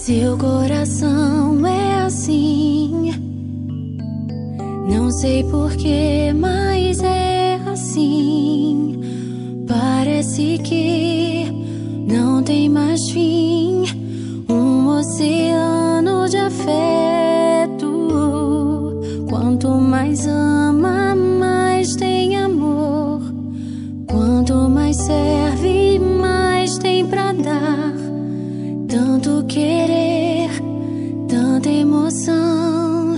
Seu coração é assim, não sei porquê, mas é assim. Parece que não tem mais fim, um oceano de afeto. Quanto mais ama, mais tem amor. Quanto mais serve, mais tem pra dar. Tanto querer, tanta emoção,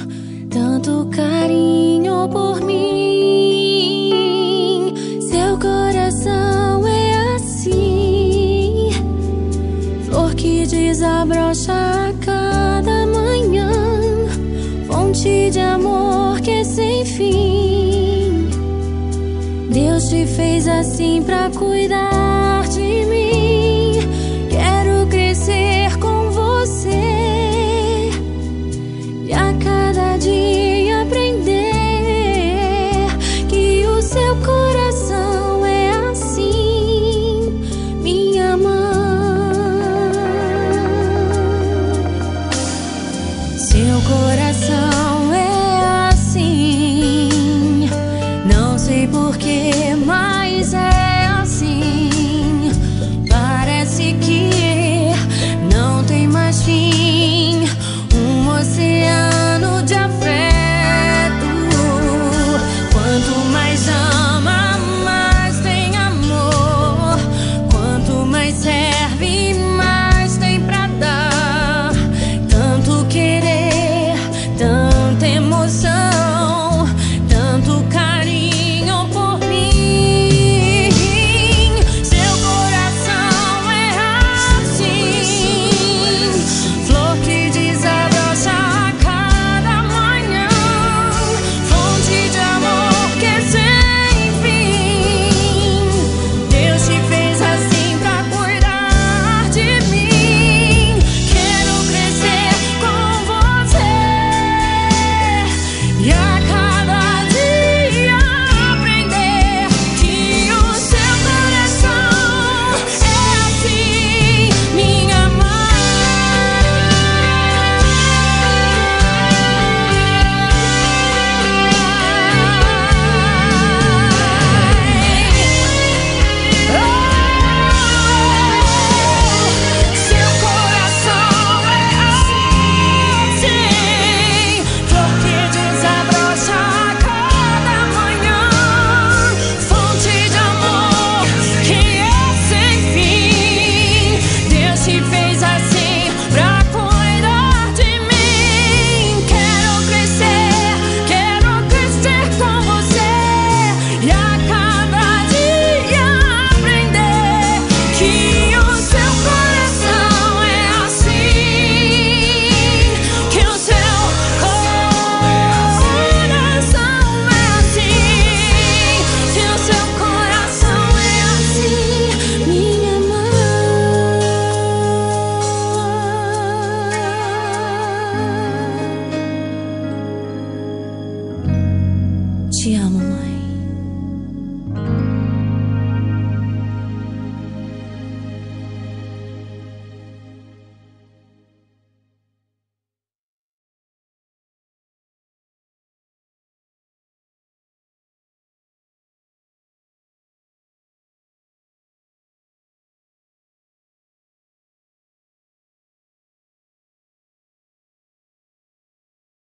tanto carinho por mim. Seu coração é assim, flor que desabrocha a cada manhã, fonte de amor que é sem fim. Deus te fez assim pra cuidar